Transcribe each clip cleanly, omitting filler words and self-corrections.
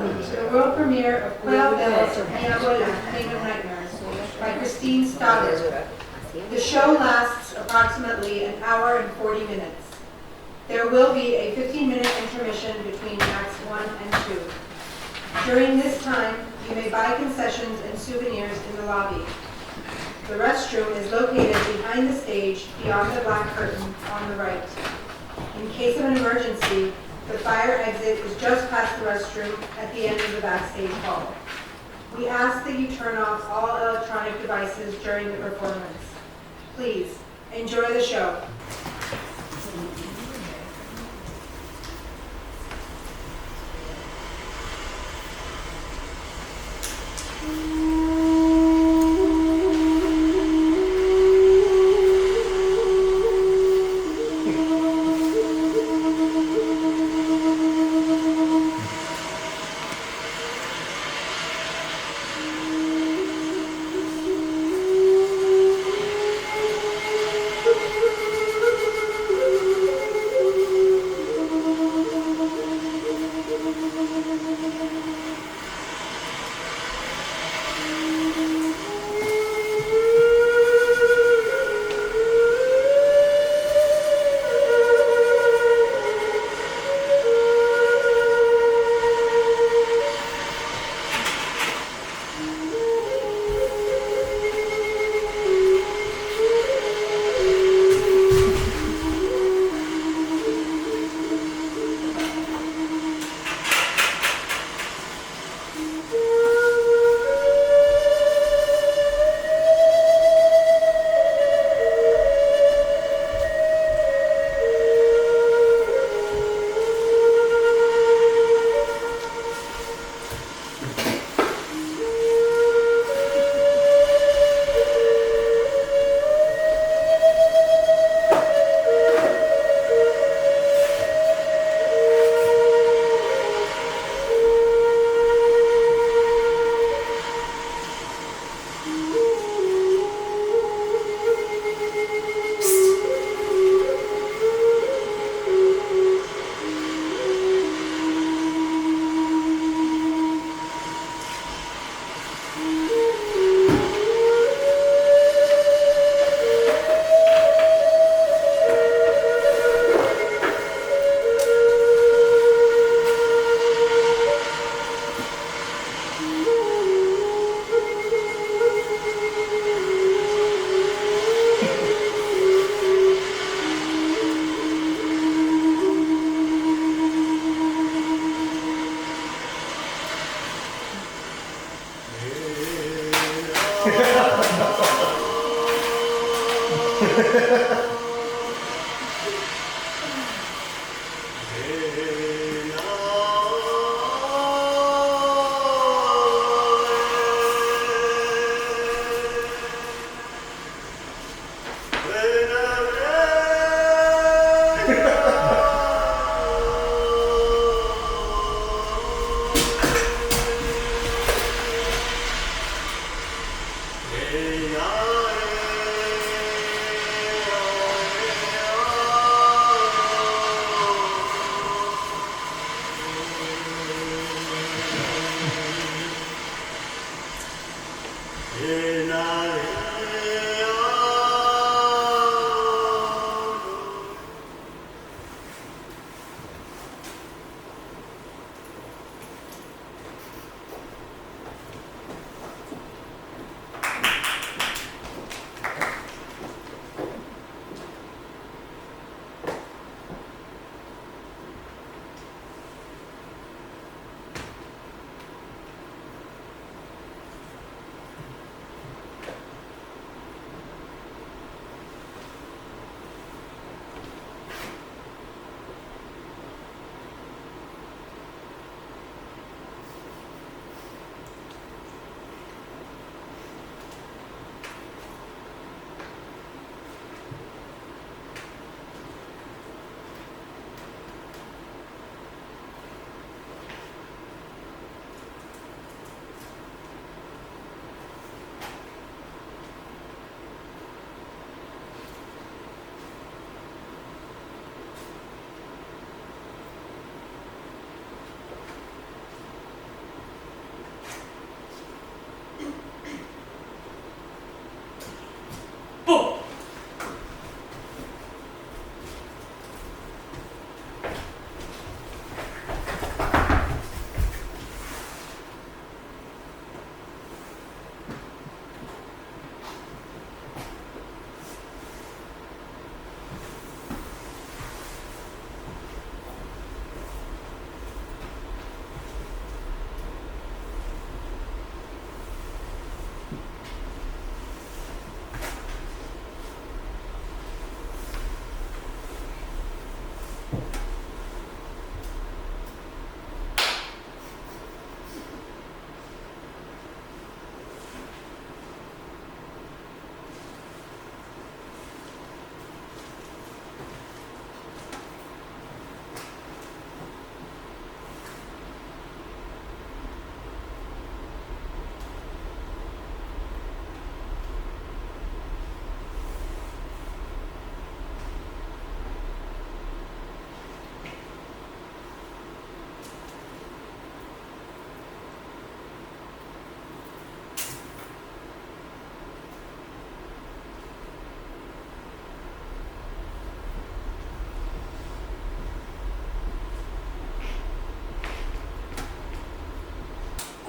welcome to the world premiere of Appel's Abuela, King of Nightmares by Stoddard. The show lasts approximately an hour and 40 minutes. There will be a 15-minute intermission between acts 1 and 2. During this time, you may buy concessions and souvenirs in the lobby. The restroom is located behind the stage beyond the black curtain on the right. In case of an emergency, the fire exit is just past the restroom at the end of the backstage hall. We ask that you turn off all electronic devices during the performance. Please, enjoy the show.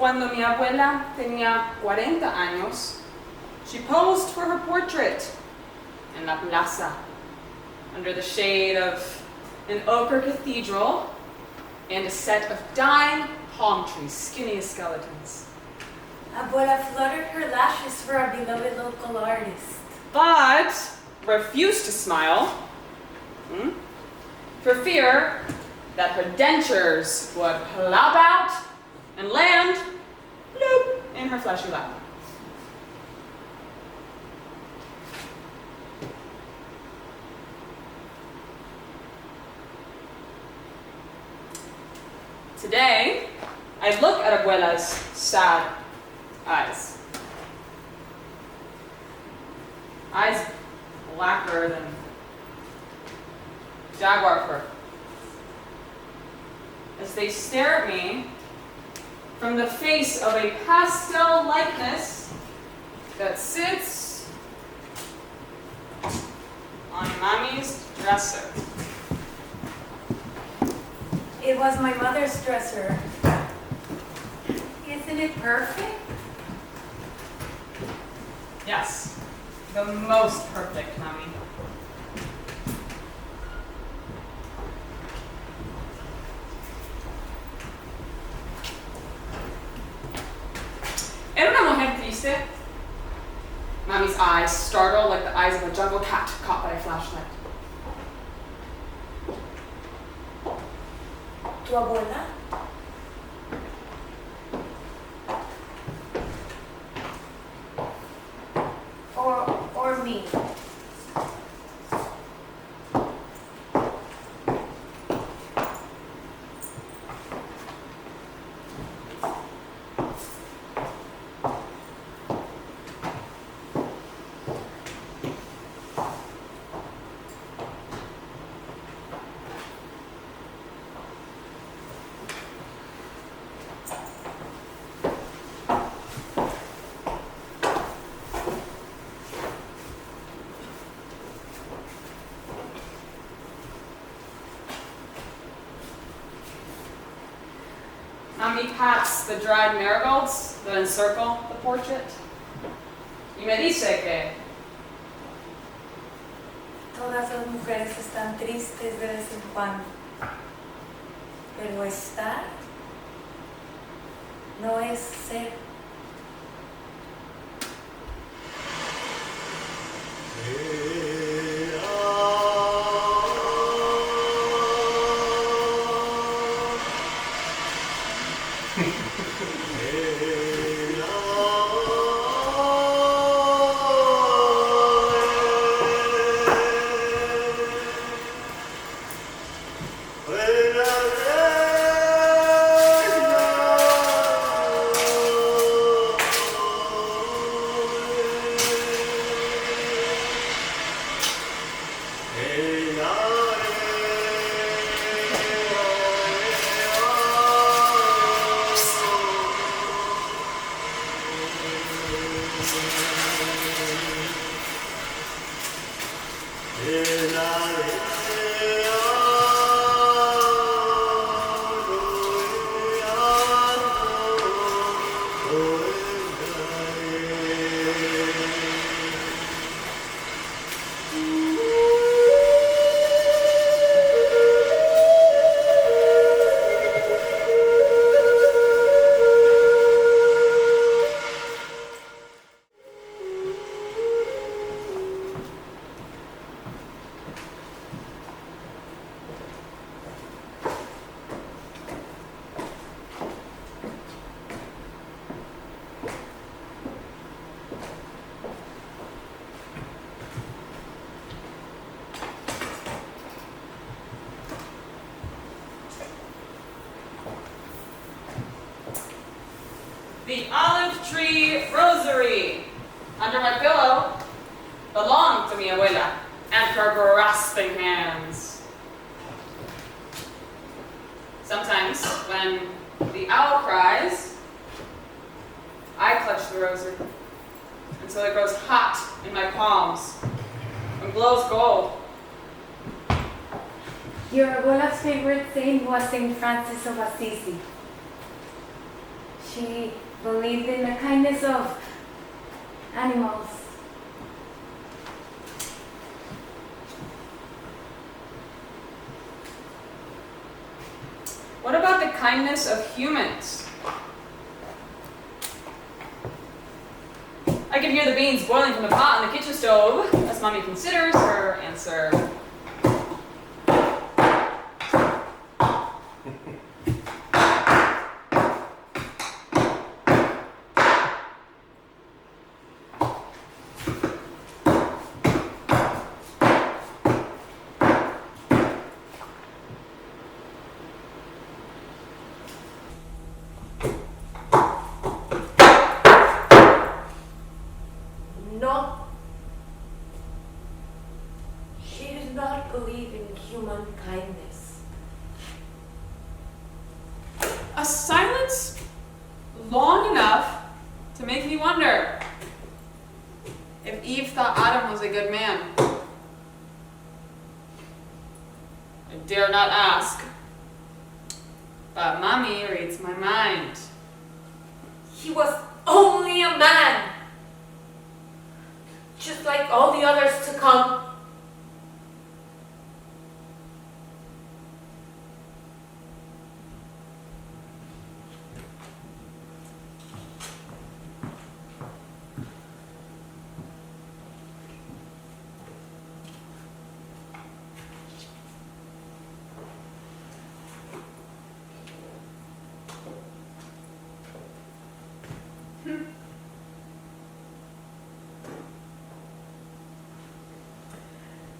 Cuando mi abuela tenía 40 años, she posed for her portrait in La Plaza, under the shade of an ochre cathedral and a set of dying palm trees, skinny as skeletons. Abuela fluttered her lashes for our beloved local artist. But refused to smile for fear that her dentures would plop out and land bloop, in her fleshy lap. Today, I look at Abuela's sad eyes. Eyes blacker than jaguar fur, as they stare at me from the face of a pastel likeness that sits on Mommy's dresser. It was my mother's dresser. Isn't it perfect? Yes, the most perfect, Mommy. Era una mujer triste. Mommy's eyes startled like the eyes of a jungle cat caught by a flashlight. ¿Tu abuela? Or me? Mommy pats the dried marigolds that encircle the portrait. Y me dice que Todas las mujeres están tristes de vez en cuando. Pero estar no es ser. the olive tree rosary under my pillow belonged to mi abuela and her grasping hands. Sometimes, when the owl cries, I clutch the rosary until it grows hot in my palms and glows gold. Your abuela's favorite saint was Saint Francis of Assisi. She believed in the kindness of animals. What about the kindness of humans? I can hear the beans boiling from the pot on the kitchen stove as Mommy considers her answer. No. She does not believe in human kindness. A silence long enough to make me wonder if Eve thought Adam was a good man. I dare not ask, but Mommy reads my mind. He was only a man, just like all the others to come.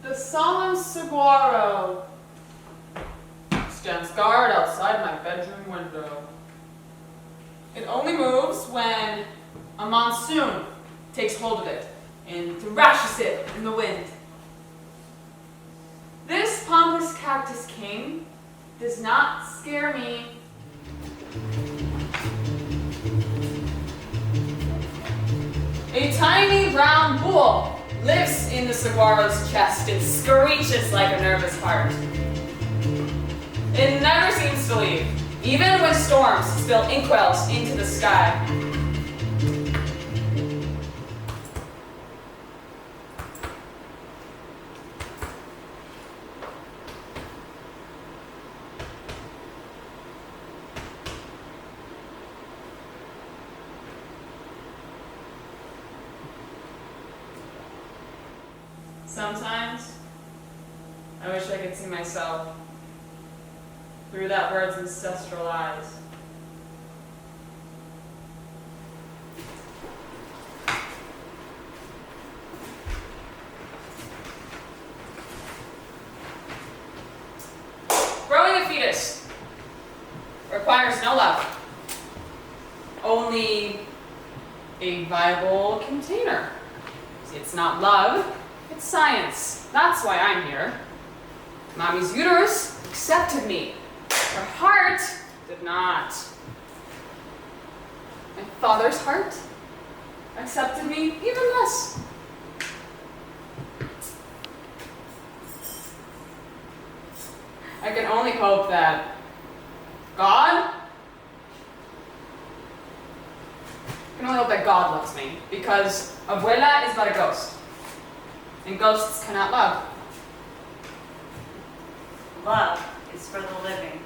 The solemn saguaro stands guard outside my bedroom window. It only moves when a monsoon takes hold of it and thrashes it in the wind. This pompous cactus king does not scare me. A tiny brown bull lives in the saguaro's chest and screeches like a nervous heart. It never seems to leave, even when storms spill inkwells into the sky. Sometimes, I wish I could see myself through that bird's ancestral eyes. Growing a fetus requires no love, only a viable container. See, it's not love. It's science. That's why I'm here. Mommy's uterus accepted me. Her heart did not. My father's heart accepted me even less. I can only hope that God loves me, because Abuela is but a ghost. And ghosts cannot love. Love is for the living.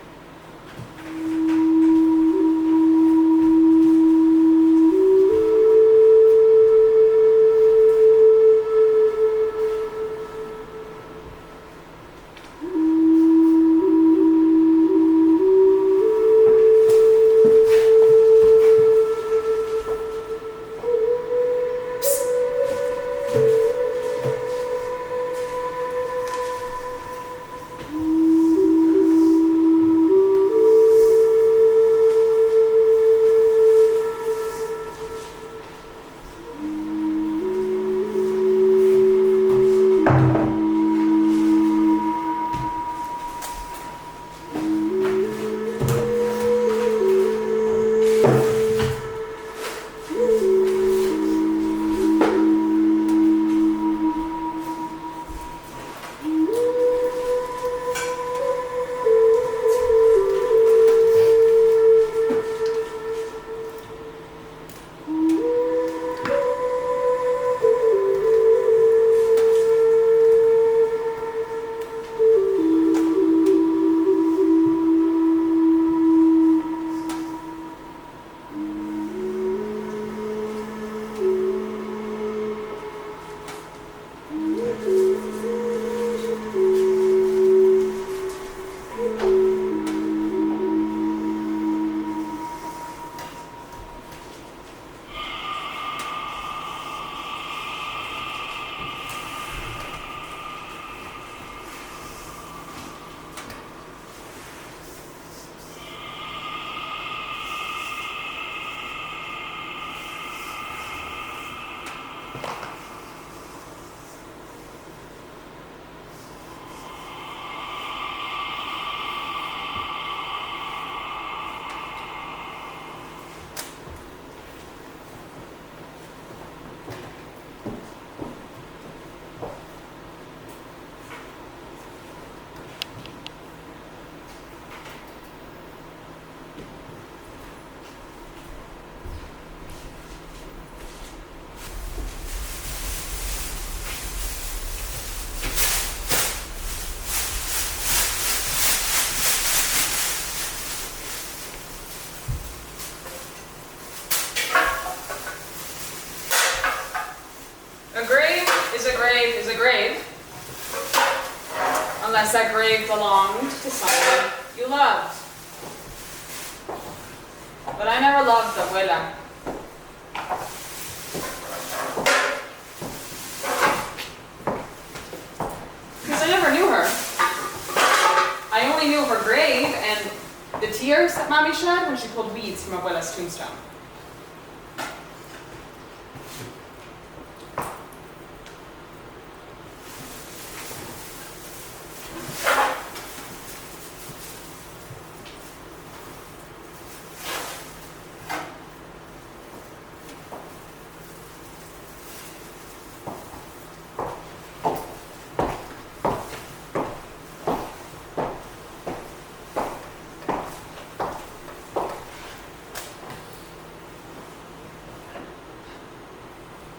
grave is a grave, unless that grave belonged to someone you loved. But I never loved Abuela. Because I never knew her. I only knew her grave and the tears that Mommy shed when she pulled weeds from Abuela's tombstone.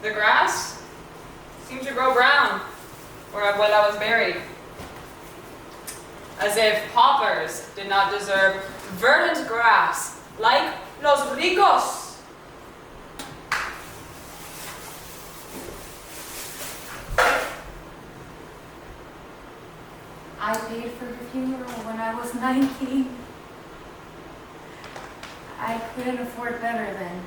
The grass seemed to grow brown where Abuela was buried, as if paupers did not deserve verdant grass like los ricos. I paid for her funeral when I was 19. I couldn't afford better then.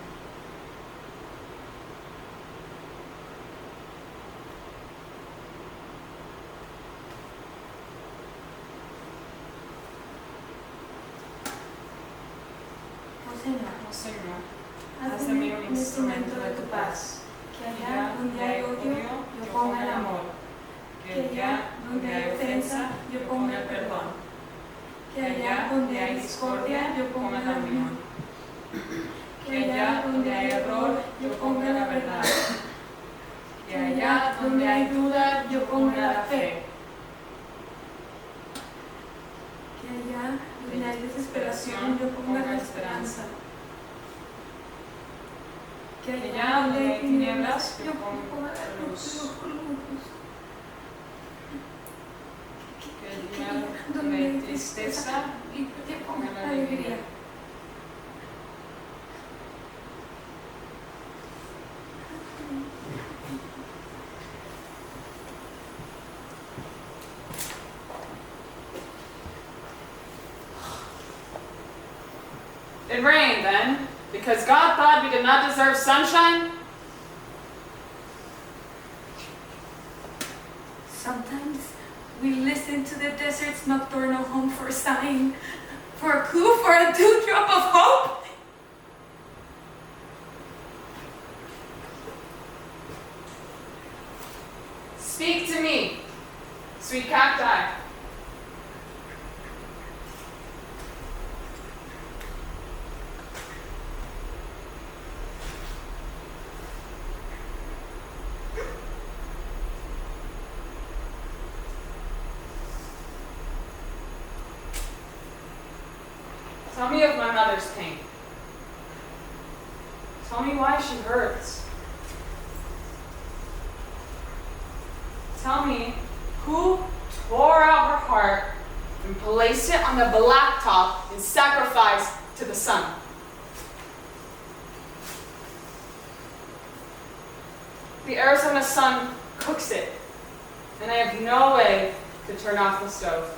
Señor, hazme un instrumento de tu paz, que allá donde hay odio, yo ponga el amor, que allá donde hay ofensa, yo ponga el perdón, que allá donde hay discordia, yo ponga la unión, que allá donde hay error, yo ponga la verdad, que allá donde hay duda, yo ponga la fe, que allá donde hay desesperación, yo ponga la esperanza. Que allá donde hay tinieblas, yo ponga la luz. Que allá donde hay tristeza, yo ponga la alegría. It rained then, because God thought we did not deserve sunshine. Sometimes we listen to the desert's nocturnal hum for a sign, for a clue, for a dewdrop of hope. Speak to me, sweet cacti. Tell me of my mother's pain. Tell me why she hurts. Tell me who tore out her heart and placed it on the blacktop in sacrifice to the sun. The Arizona sun cooks it, and I have no way to turn off the stove.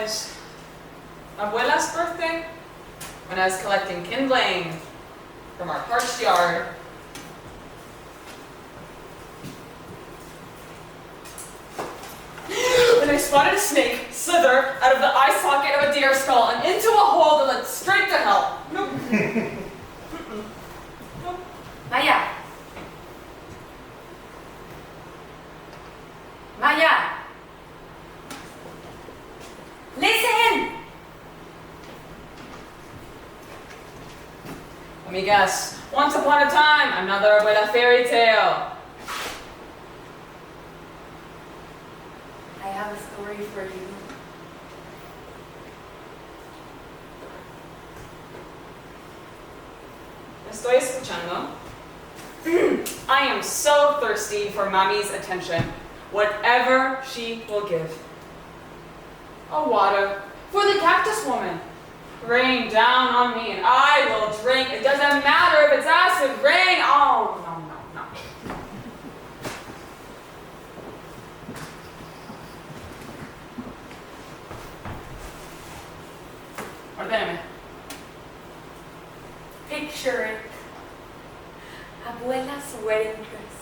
was Abuela's birthday, when I was collecting kindling from our parched yard. When I spotted a snake slither out of the eye socket of a deer skull and into a hole that led straight to hell. Nope. Nope. Maya. Maya. Listen! Let me guess. Once upon a time, another Abuela fairy tale. I have a story for you. Estoy escuchando. I am so thirsty for Mommy's attention, whatever she will give. A water for the cactus woman. Rain down on me and I will drink. It doesn't matter if it's acid rain. Oh, no, no, no. Ordéname. Picture it. Abuela's wedding dress.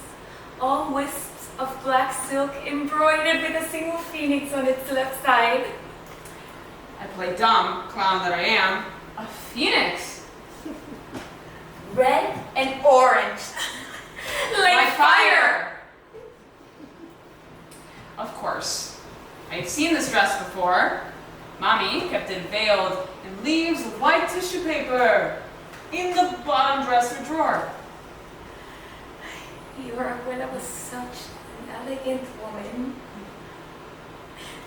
All wisps of black silk embroidered with a single phoenix on its left side. I play dumb, clown that I am. A phoenix. Red and orange. Like fire! Of course. I've seen this dress before. Mommy kept it veiled in leaves of white tissue paper in the bottom dresser drawer. Your abuela was such an elegant woman.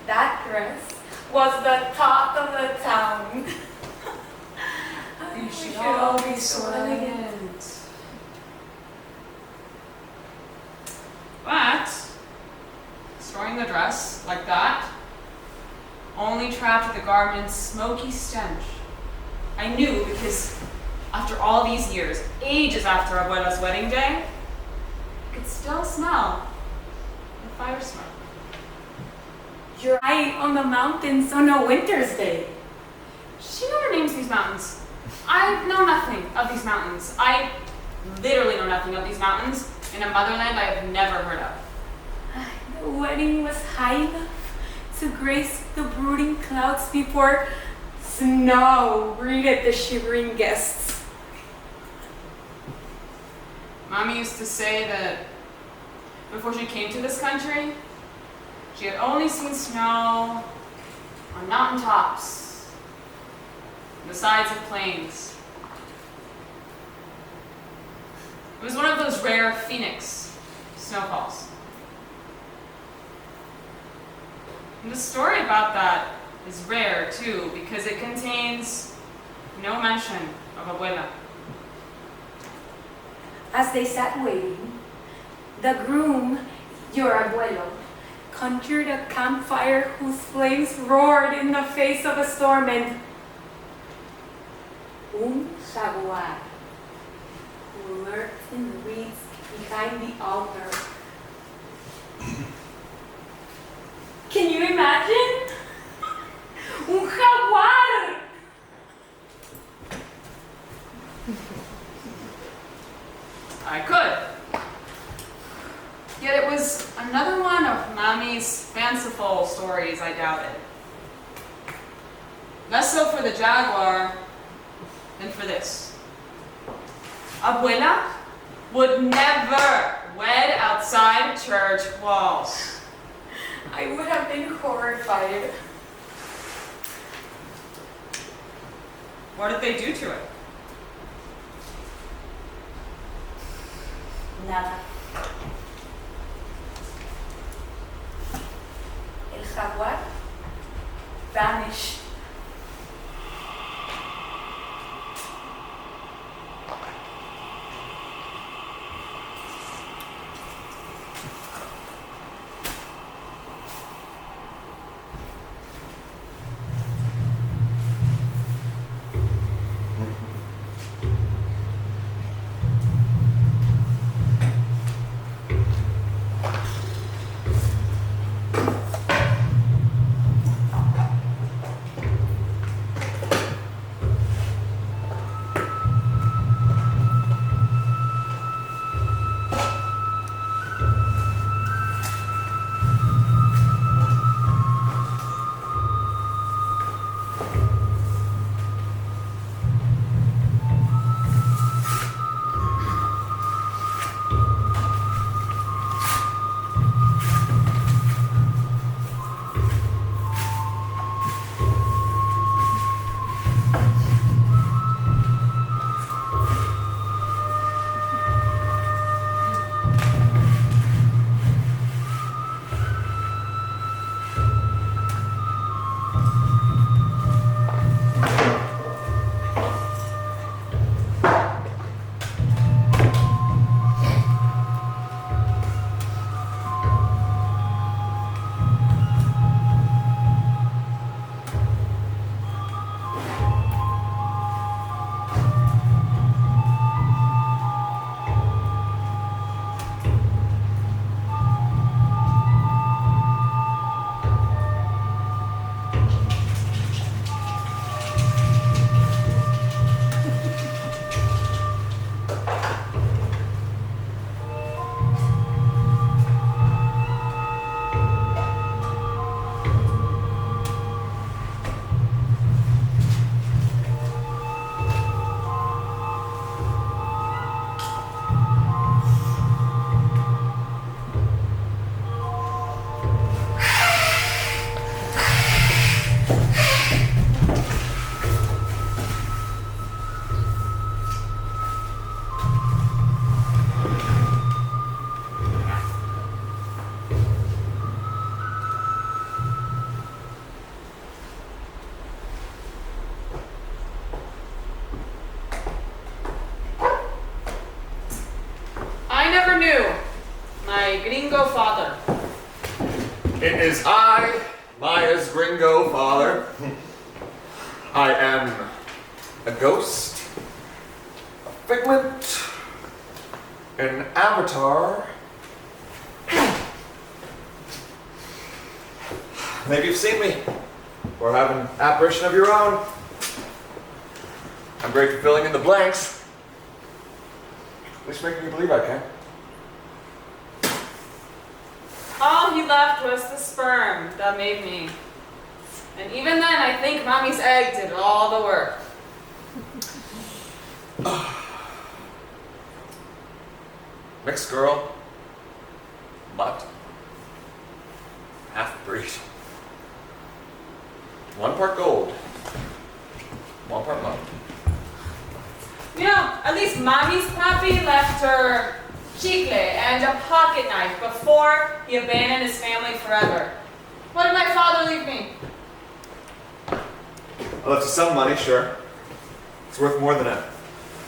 That dress was the talk of the town. You should all be so elegant. But storing the dress like that only trapped the garment's smoky stench. I knew because after all these years, ages after Abuela's wedding day, I could still smell the fire smoke. You're high on the mountains on a winter's day. She never names these mountains. I know nothing of these mountains. I literally know nothing of these mountains in a motherland I have never heard of. The wedding was high enough to grace the brooding clouds before snow greeted the shivering guests. Mommy used to say that before she came to this country, she had only seen snow on mountaintops, the sides of plains. It was one of those rare phoenix snowfalls. And the story about that is rare too, because it contains no mention of Abuela. As they sat waiting, the groom, your abuelo, conjured a campfire whose flames roared in the face of a storm, and jaguar who lurked in the reeds behind the altar. Can you imagine? Un jaguar! I could. Yet it was another one of Mommy's fanciful stories I doubted. Less so for the jaguar than for this. Abuela would never wed outside church walls. I would have been horrified. What did they do to it? Nada. El jaguar vanished. my gringo father. It is I, Maya's gringo father. I am a ghost, a figment, an avatar. Maybe you've seen me, or have an apparition of your own. I'm great for filling in the blanks. At least making me believe I can. All he left was the sperm that made me. And even then, I think Mommy's egg did all the work. Mixed girl, mutt, half-breed. 1 part gold, 1 part mutt. You know, at least Mommy's papi left her chicle and a pocket knife before he abandoned his family forever. What did my father leave me? I left you some money, sure. It's worth more than a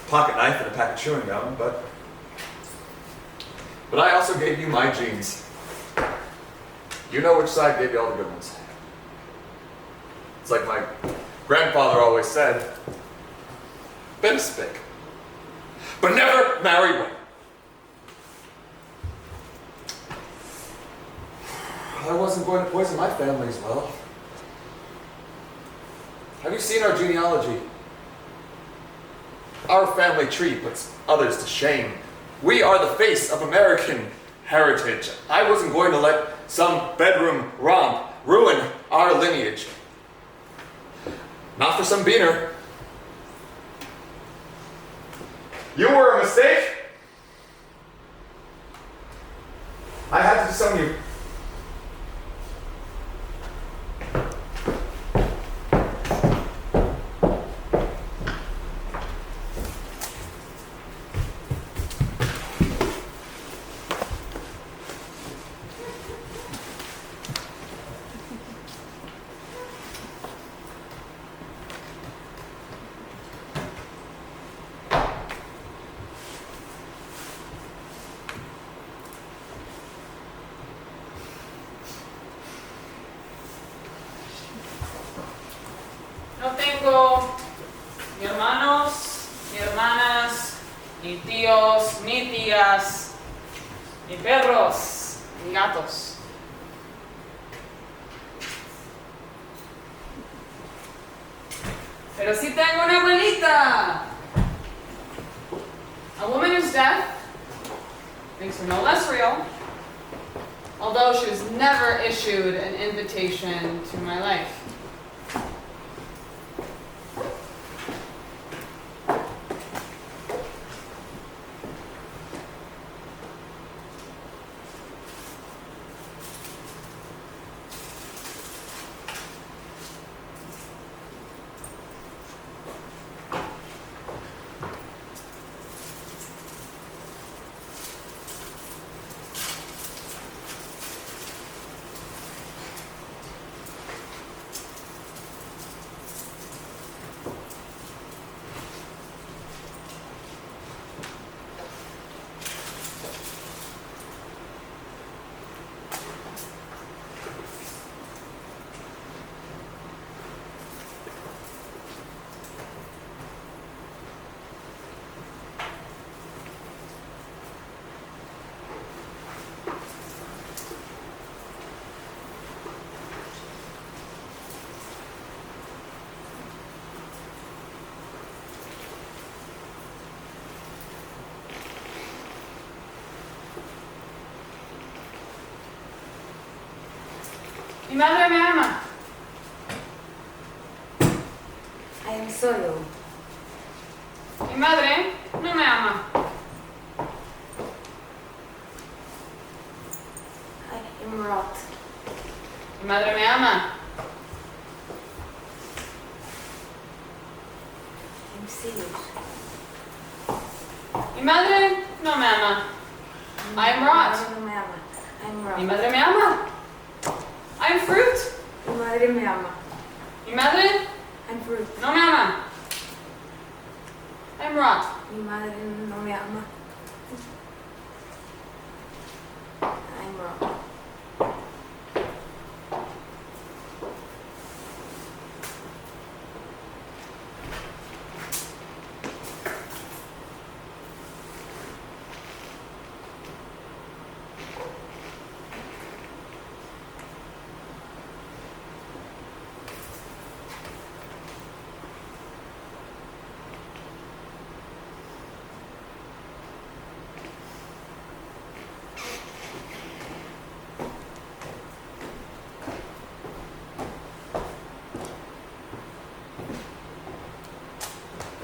pocket knife and a pack of chewing gum, but I also gave you my genes. You know which side gave you all the good ones. It's like my grandfather always said, been a spick, but never marry one. I wasn't going to poison my family as well. Have you seen our genealogy? Our family tree puts others to shame. We are the face of American heritage. I wasn't going to let some bedroom romp ruin our lineage. Not for some beaner. You were a mistake. I had to disown you. No tengo ni hermanos, ni hermanas, ni tíos, ni tías, ni perros, ni gatos. Pero sí tengo una abuelita. A woman whose death makes her no less real, although she was never issued an invitation to my life. Mi madre me ama. I am solo. Mi madre no me ama. I am rot. Mi madre me ama. I am sealed. Mi madre no me ama. I am rot. Mi madre no me ama. I am rot. Mi madre me ama. I am fruit. Mi madre me ama. Mi madre I am fruit. no me ama. I am rot. Mi madre no me ama.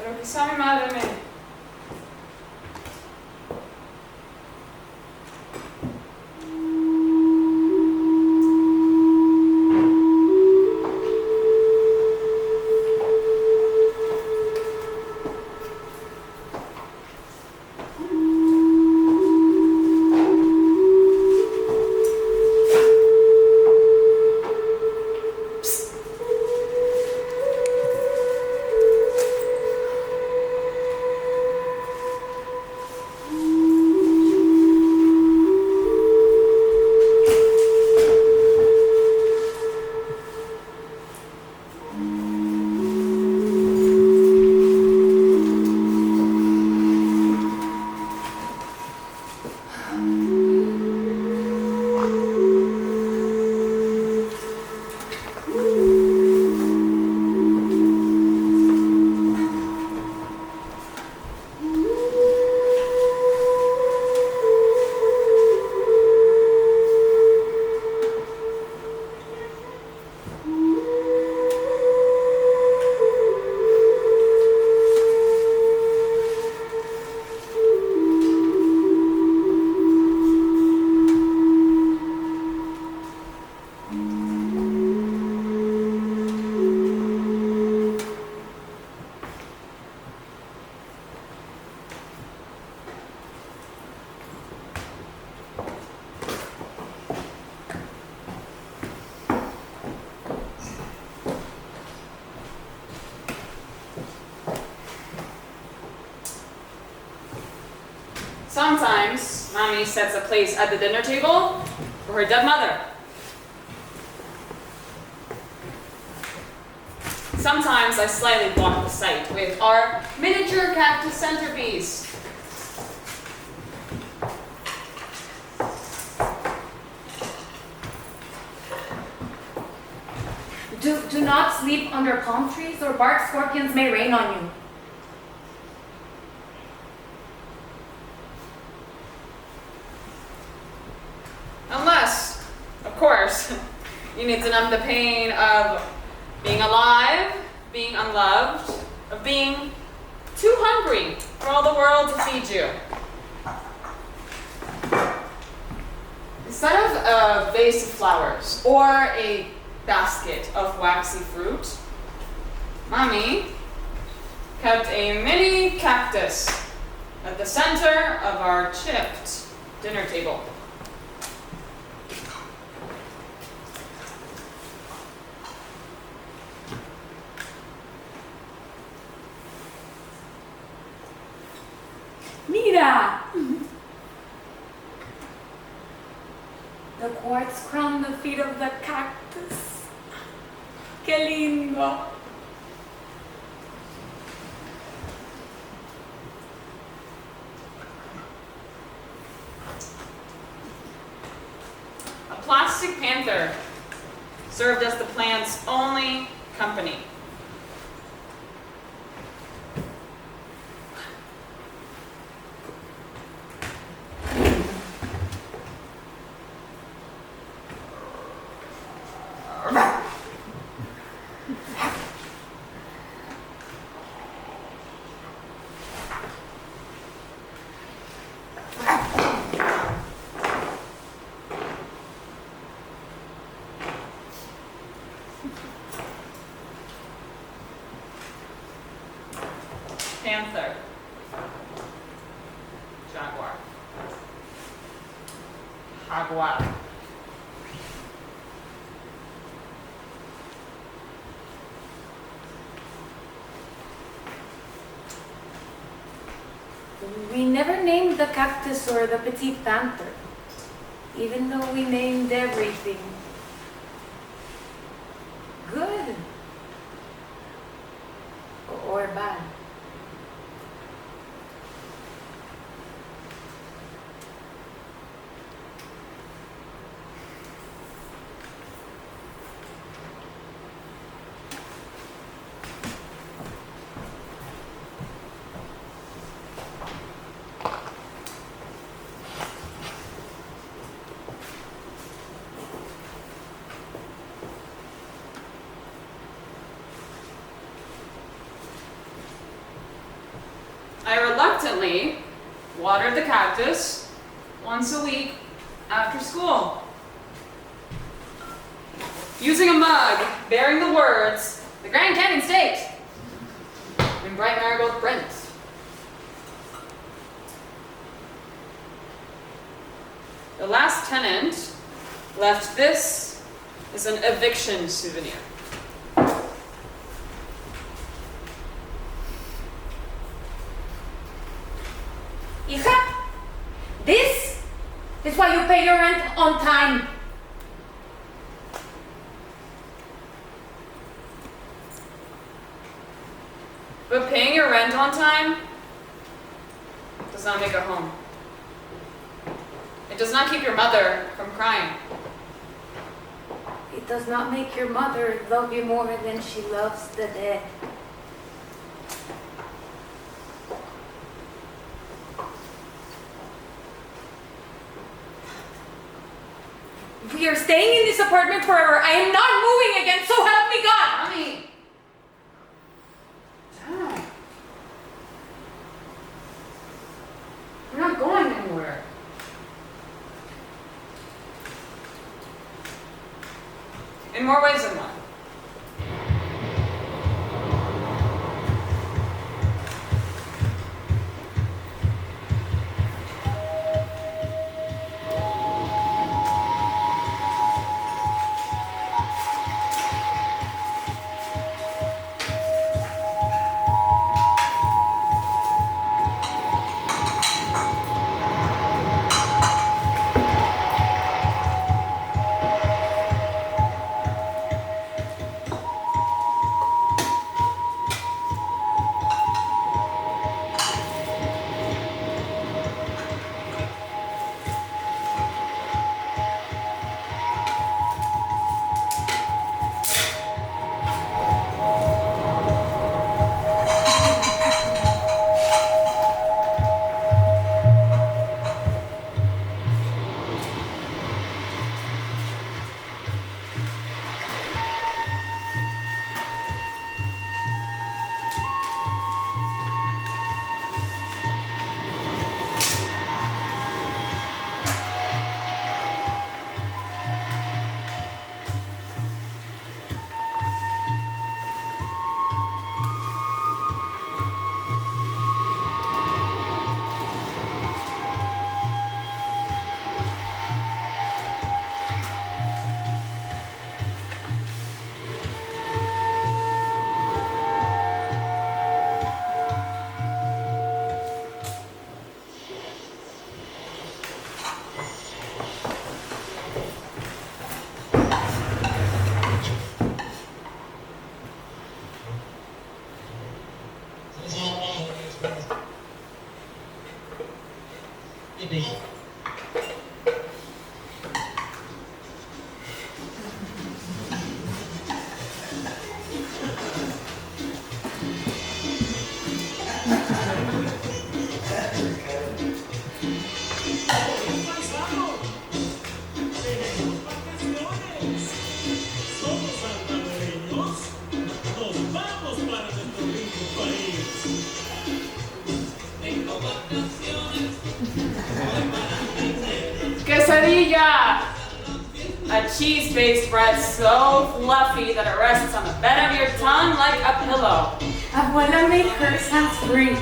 Pero quizá mi madre me... Sometimes, Mommy sets a place at the dinner table for her dead mother. Sometimes I slightly block the sight with our miniature cactus centerpiece. Do not sleep under palm trees or bark scorpions may rain on you. Unless, of course, you need to numb the pain of being alive, being unloved, of being too hungry for all the world to feed you. Instead of a vase of flowers or a basket of waxy fruit, Mommy kept a mini cactus at the center of our chipped dinner table. Mira! The quartz crown the feet of the cactus. Qué lindo. A plastic panther served as the plant's only company. Panther, jaguar, jaguar. We never named the cactus or the petite panther, even though we named everything. Good. Or bad. I reluctantly watered the cactus once a week after school. Using a mug bearing the words, "The Grand Canyon State," in bright marigold print. The last tenant left this as an eviction souvenir. Hija, this is why you pay your rent on time. But paying your rent on time does not make a home. It does not keep your mother from crying. It does not make your mother love you more than she loves the dead. We are staying in this apartment forever. I am not moving again, so help me God! Mommy! Dad. We're not going anywhere. In more ways than one. Quesadilla! A cheese-based bread so fluffy that it rests on the bed of your tongue like a pillow. Abuela made hers hands-free.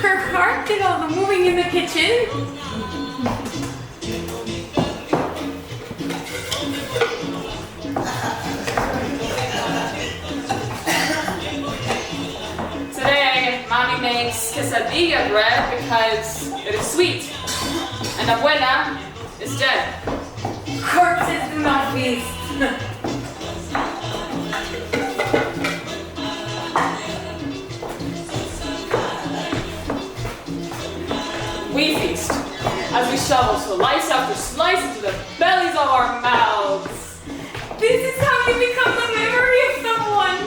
Her heart did all the moving in the kitchen. Today, Mommy makes quesadilla bread because it is sweet, and Abuela is dead. Corpses do not feast. We feast as we shovel slice after slice into the bellies of our mouths. This is how you become the memory of someone.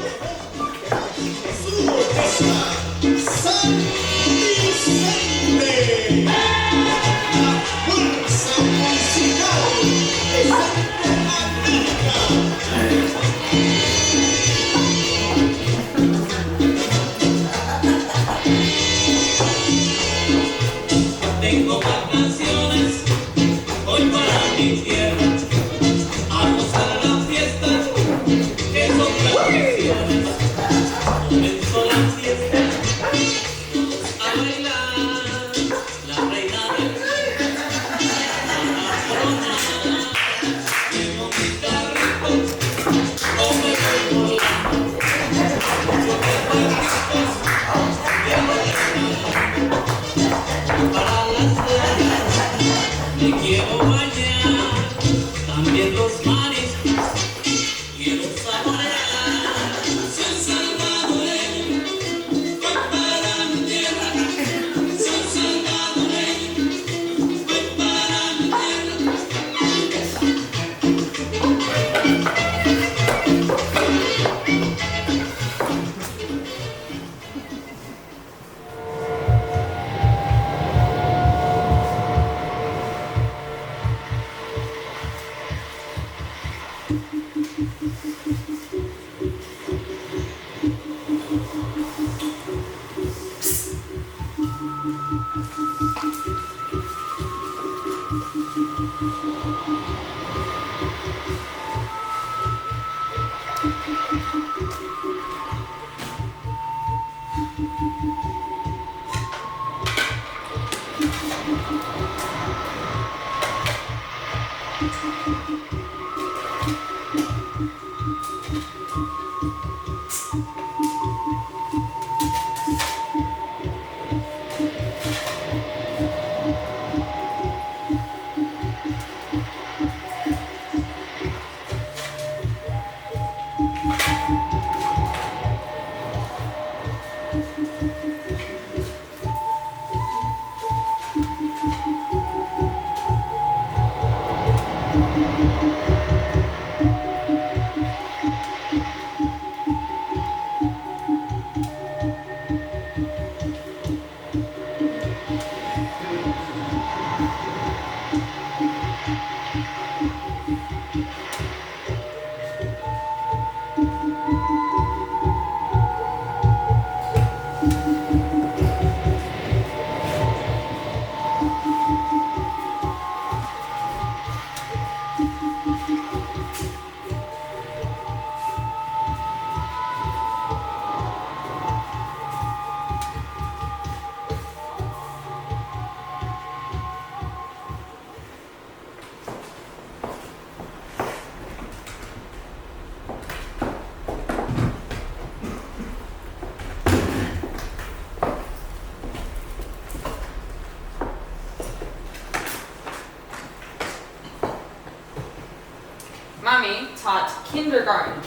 taught kindergarten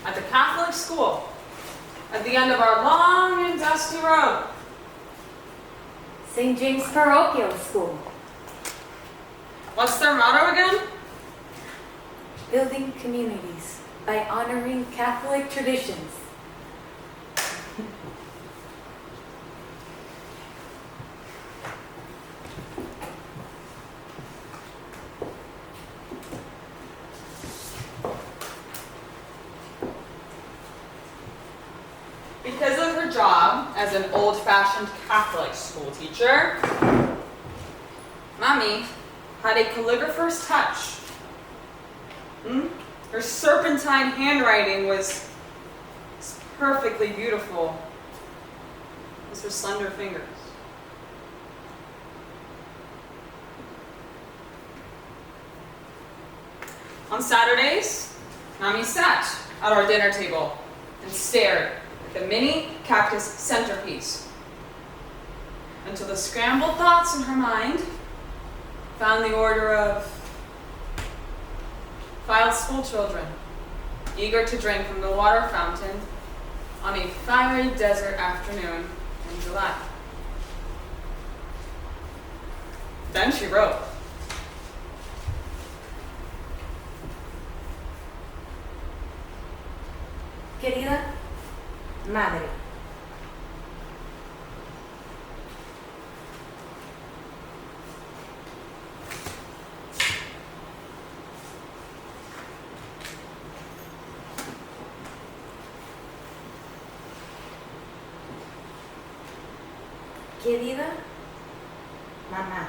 at the Catholic school at the end of our long and dusty road. St. James Parochial School. What's their motto again? Building communities by honoring Catholic traditions. Because of her job as an old-fashioned Catholic school teacher, Mommy had a calligrapher's touch. Her serpentine handwriting was perfectly beautiful as her slender fingers. On Saturdays, Mommy sat at our dinner table and stared at the mini cactus centerpiece until the scrambled thoughts in her mind found the order of filed school children, eager to drink from the water fountain on a fiery desert afternoon in July. Then she wrote. Querida Madre. Querida Mamá.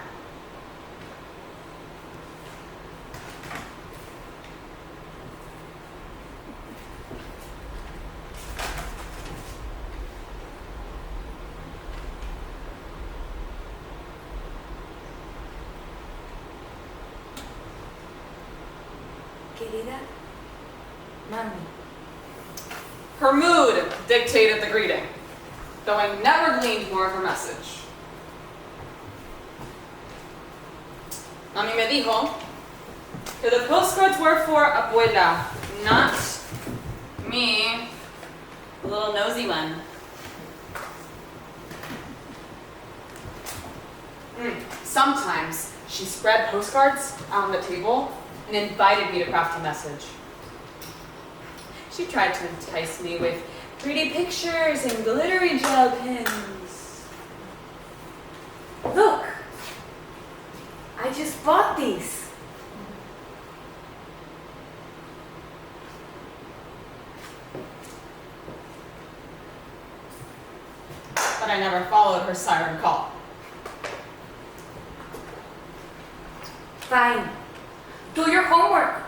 Querida Mami. Her mood dictated the greeting, though I never gleaned more of her message. Mami me dijo que the postcards were for Abuela, not me, the little nosy one. Sometimes she spread postcards out on the table and invited me to craft a message. She tried to entice me with pretty pictures and glittery gel pens. Look, I just bought these. But I never followed her siren call. Fine. Do your homework.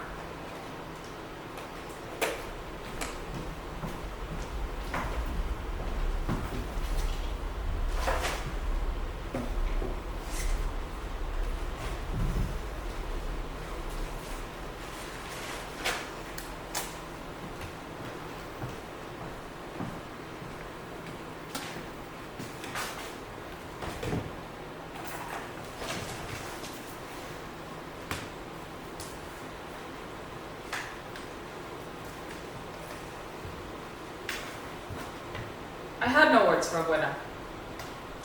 I had no words for Abuela,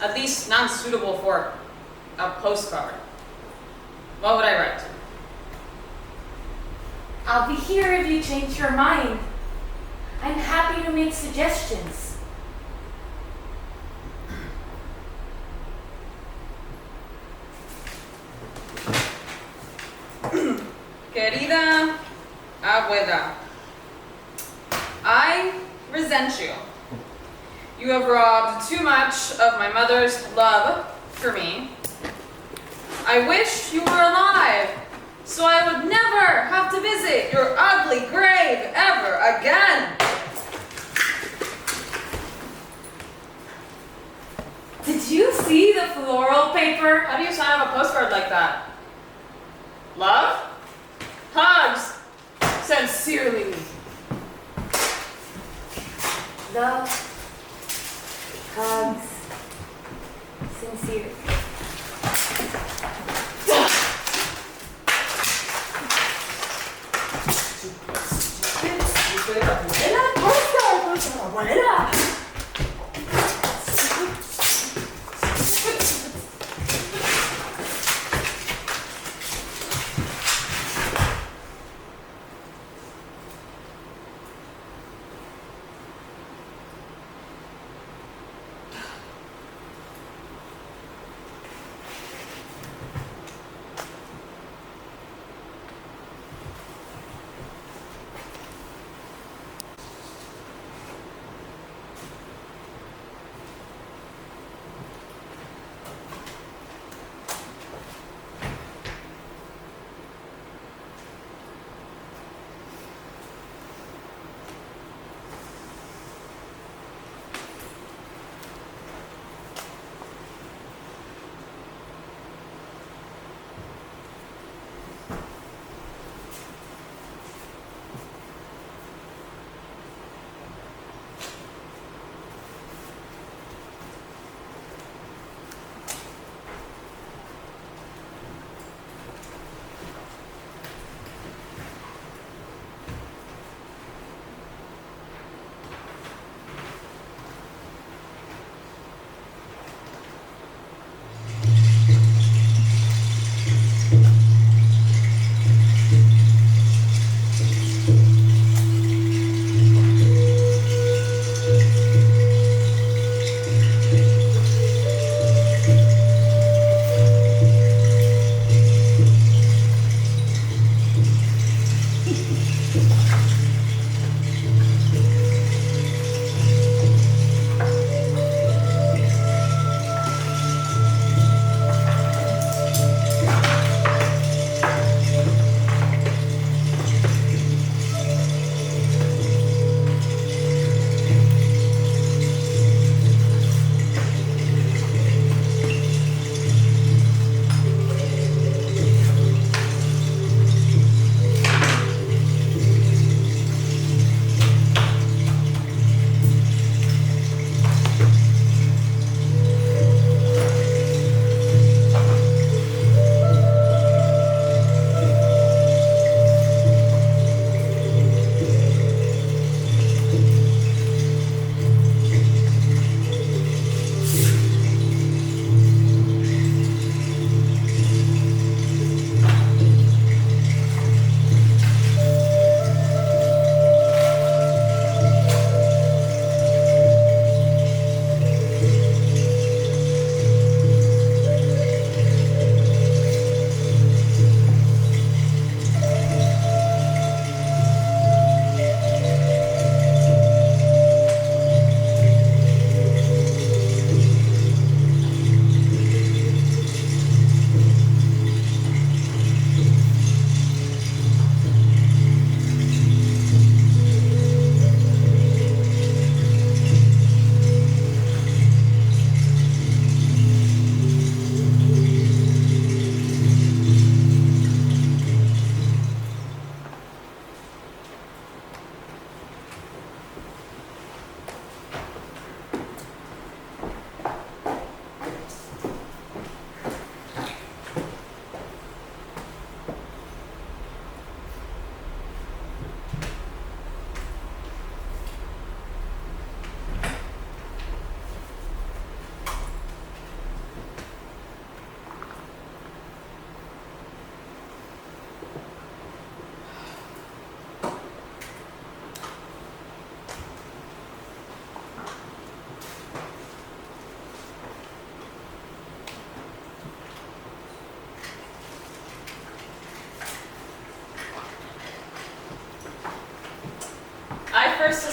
at least none suitable for a postcard. What would I write? I'll be here if you change your mind. I'm happy to make suggestions. Querida Abuela, I resent you. You have robbed too much of my mother's love for me. I wish you were alive, so I would never have to visit your ugly grave ever again. Did you see the floral paper? How do you sign up a postcard like that? Love? Hugs? Sincerely. Love, hugs, sincere.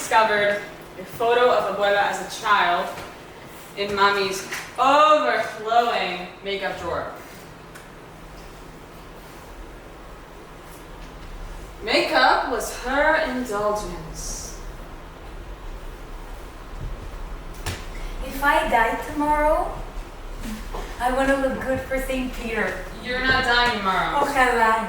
discovered a photo of Abuela as a child in Mommy's overflowing makeup drawer. Makeup was her indulgence. If I die tomorrow, I want to look good for St. Peter. You're not dying tomorrow. Ojalá.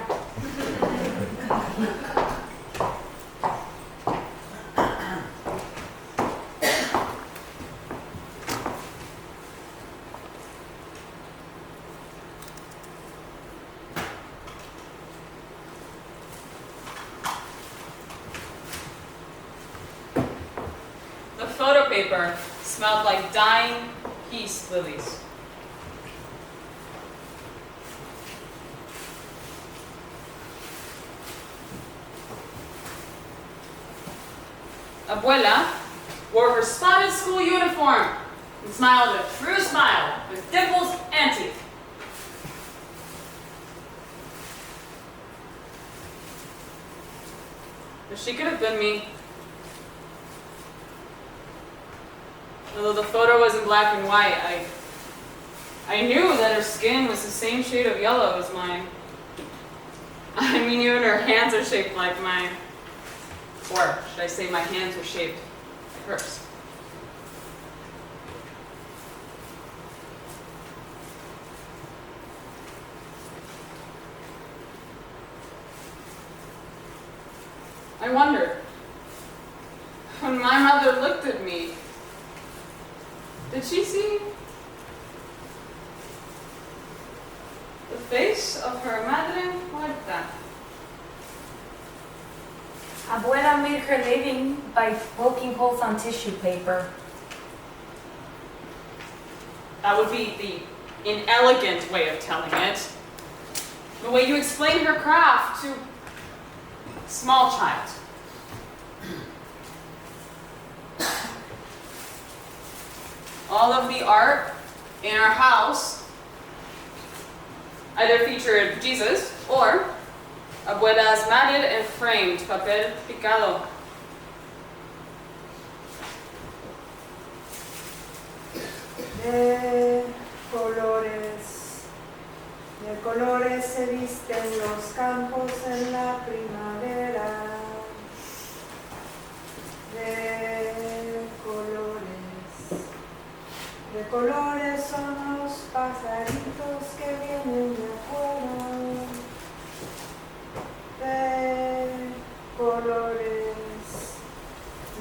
The photo paper smelled like dying peace lilies. Abuela wore her spotted school uniform and smiled a true smile with dimples and teeth. If she could have been me. Although the photo was in black and white, I knew that her skin was the same shade of yellow as mine. I mean, even her hands are shaped like mine. Or should I say my hands are shaped like hers? I wondered, when my mother looked at me, did she see the face of her madre muerta? Abuela made her living by poking holes on tissue paper. That would be the inelegant way of telling it. The way you explain her craft to a small child. All of the art in our house either featured Jesus or Abuela's matted and framed papel picado. De colores se visten los campos en la primavera. De colores son los pajaritos que vienen de afuera.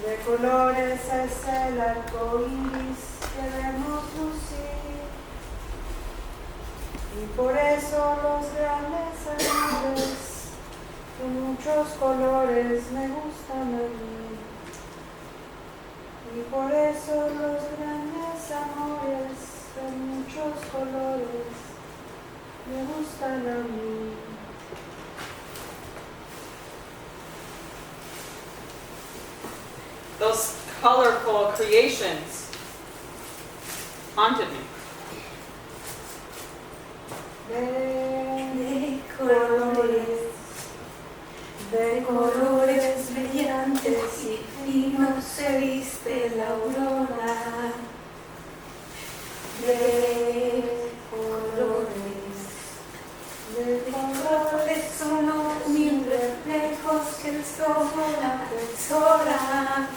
De colores es el arco iris que vemos lucir. Y por eso los grandes amores de muchos colores me gustan a mí. Y por eso los grandes amores de muchos colores me gustan a mí. Those colorful creations haunted me. De colores brillantes y finos se viste la aurora. De colores son los mil reflejos que el sol atesora.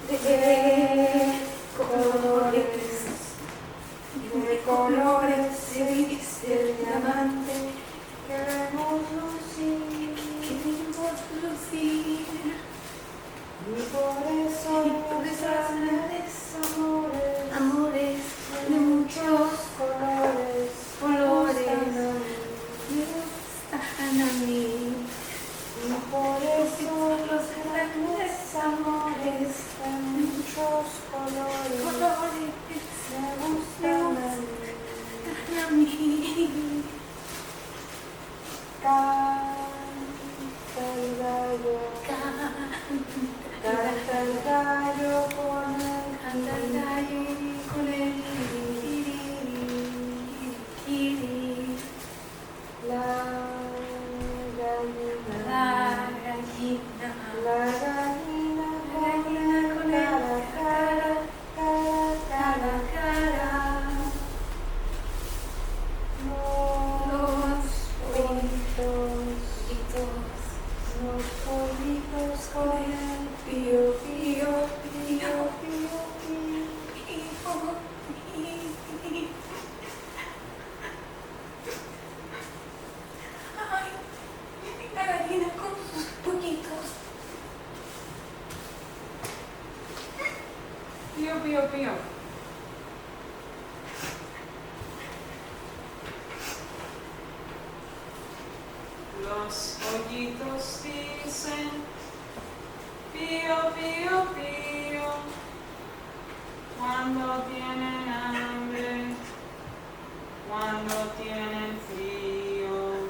De colores se viste el diamante que vemos lucir. Y por eso los grandes amores de muchos colores me gustan a mí. Y por eso los grandes amores de muchos colores me gustan a mí. Canta el gallo con el kiri. La gallina pollitos dicen, pío, pío, pío, cuando tienen hambre, cuando tienen frío.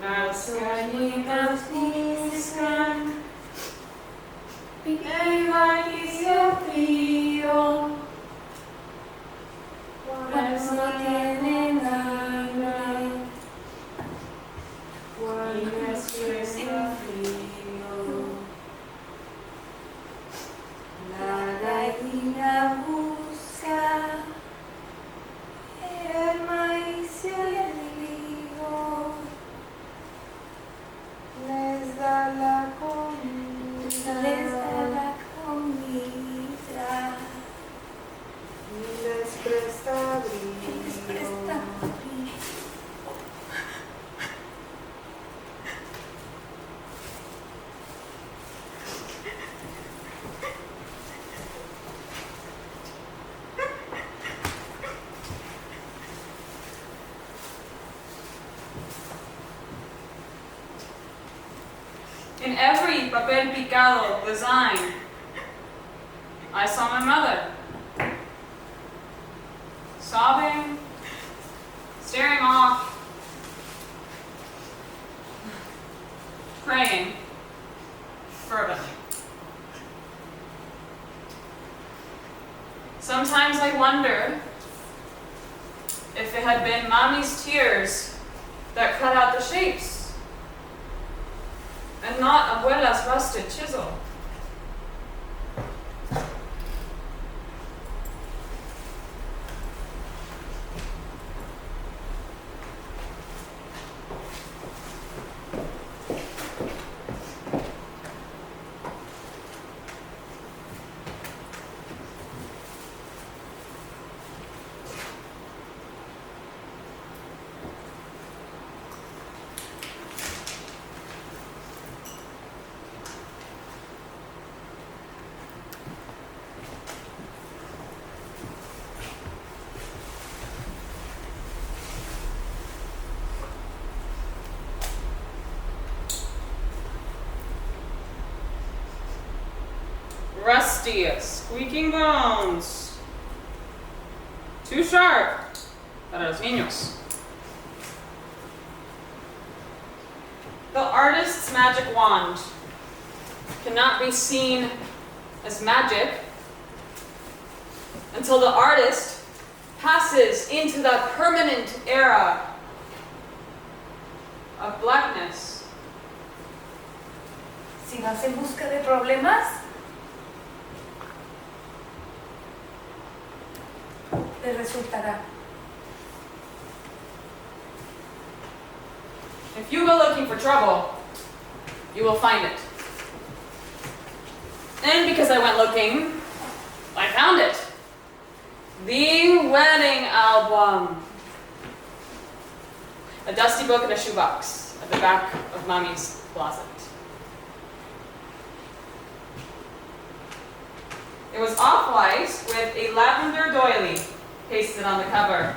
Las gallinas buscan el vacío frío, Cuando tienen hambre, cuando está frío. la gallina busca el maíz y el trigo, les da la comida, Y les presta abrigo. les presta abrigo. In every papel picado design, I saw my mother, sobbing, staring off, praying fervently. Sometimes I wonder if it had been Mommy's tears that cut out the shapes, and not Abuela's rusted chisel. Rusty as squeaking bones. Too sharp para los niños. The artist's magic wand cannot be seen as magic until the artist passes into that permanent era of blackness. Si vas en busca de problemas, te resultará. If you go looking for trouble, you will find it. And because I went looking, I found it. The wedding album. A dusty book in a shoebox at the back of Mommy's closet. It was off-white with a lavender doily pasted on the cover.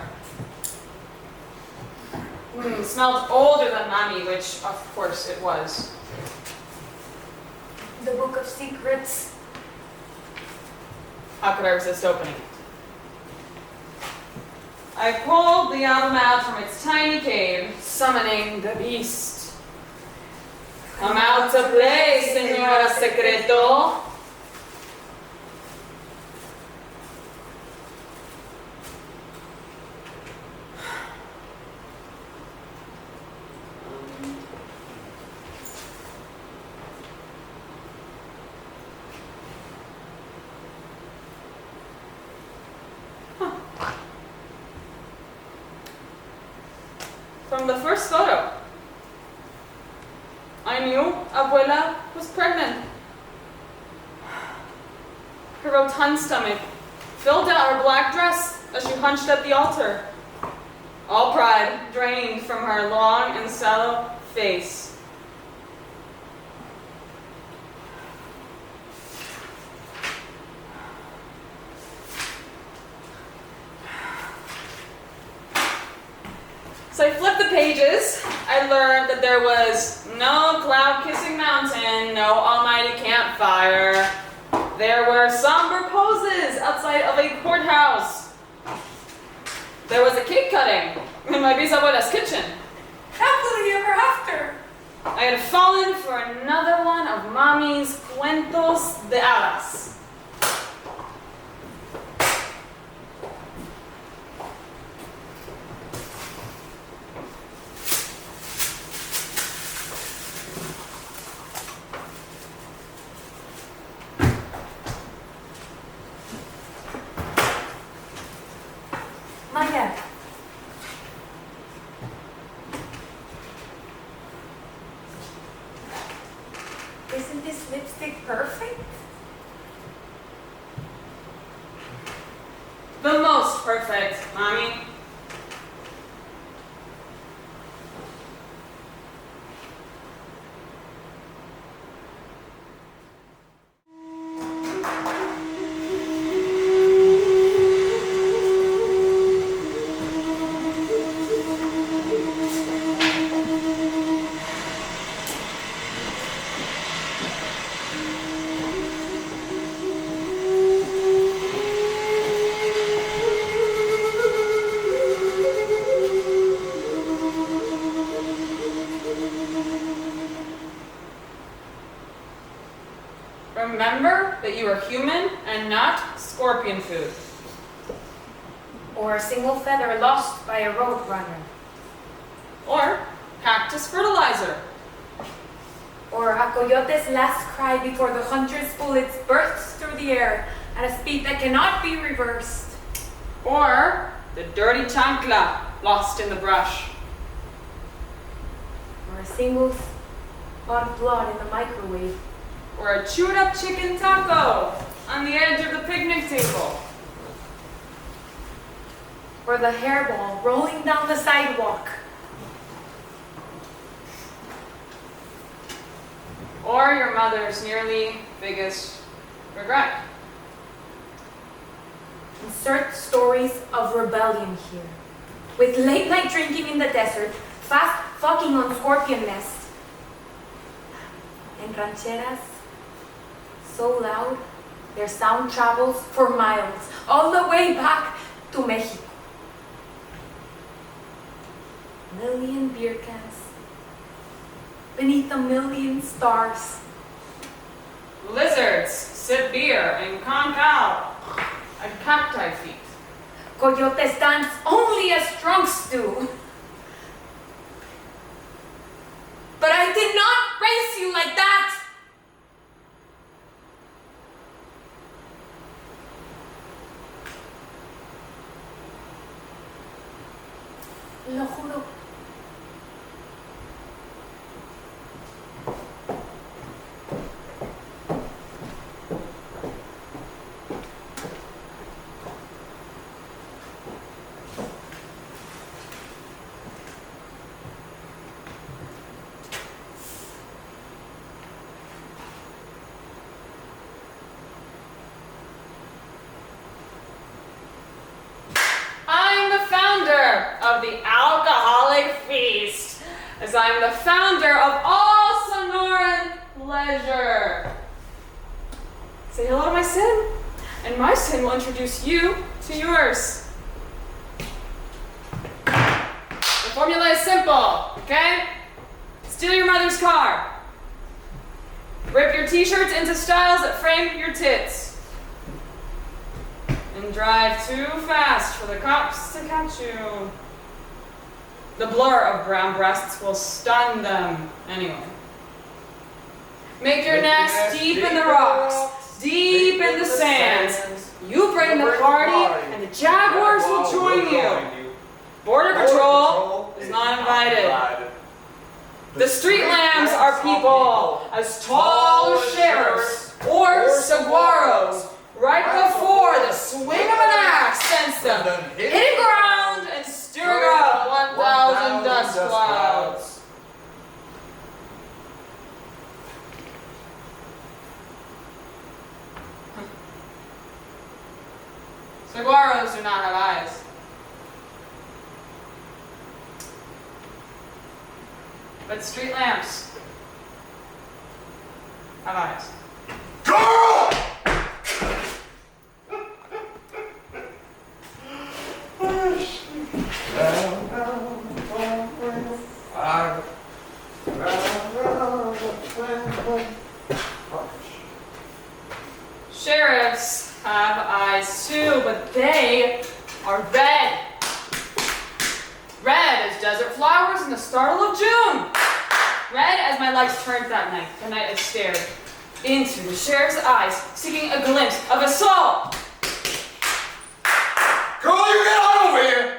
Smelled older than Mommy, which of course it was. The Book of Secrets. How could I resist opening it? I pulled the album out from its tiny cave, summoning the beast. Come out to play, Señora Secreto. From the first photo, I knew Abuela was pregnant. Her rotund stomach filled out her black dress as she hunched at the altar. All pride drained from her long and sallow face. So I flipped the pages. I learned that there was no cloud-kissing mountain, no almighty campfire. There were somber poses outside of a courthouse. There was a cake cutting in my bisabuela's kitchen. Happily ever after. I had fallen for another one of Mommy's cuentos de hadas. Maya. Isn't this lipstick perfect? The most perfect, Mommy. Remember that you are human and not scorpion food. Or a single feather lost by a road runner. Or cactus fertilizer. Or a coyote's last cry before the hunter's bullets burst through the air at a speed that cannot be reversed. Or the dirty chancla lost in the brush. Or a single spot of blood in the microwave. Or a chewed up chicken taco on the edge of the picnic table. Or the hairball rolling down the sidewalk. Or your mother's nearly biggest regret. Insert stories of rebellion here. With late night drinking in the desert, fast fucking on scorpion nests, and rancheras so loud their sound travels for miles, all the way back to Mexico. Million beer cans beneath a million stars. Lizards sip beer and conk out at cacti feet. Coyotes dance only as drunks do. But I did not raise you like that. Lo juro. Of the alcoholic feast, as I am the founder of all Sonoran pleasure. Say hello to my sin, and my sin will introduce you to yours. The formula is simple, okay? Steal your mother's car. Rip your t-shirts into styles that frame your tits. And drive too fast for the cops to catch you. The blur of brown breasts will stun them anyway. Make your nest deep in the rocks, deep in the sands. You bring the party, and the jaguars will join you. Border Patrol is not invited. The street lambs are people as tall as sheriffs or saguaros. Right before the swing of an axe sends them hitting ground and stirring up 1,000 dust clouds. Saguaros do not have eyes. but street lamps have eyes. Girl! Sheriffs have eyes too, but they are red. Red as desert flowers in the startle of June. Red as my lights turned that night, the night I stared into the sheriff's eyes, seeking a glimpse of a soul. Girl, you get on over here!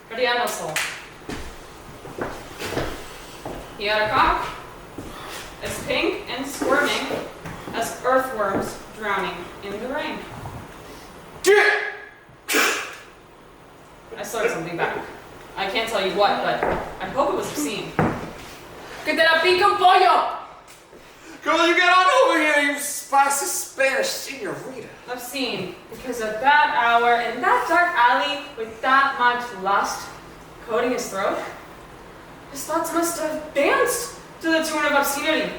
But he had no soul. He had a cock, as pink and squirming as earthworms drowning in the rain. Get! I slurred something back. I can't tell you what, but I hope it was obscene. Que te la pica un pollo! Girl, you get on over here, you spicy Spanish senorita. Obscene, because at that hour, in that dark alley, with that much lust coating his throat, his thoughts must have danced to the tune of obscenity.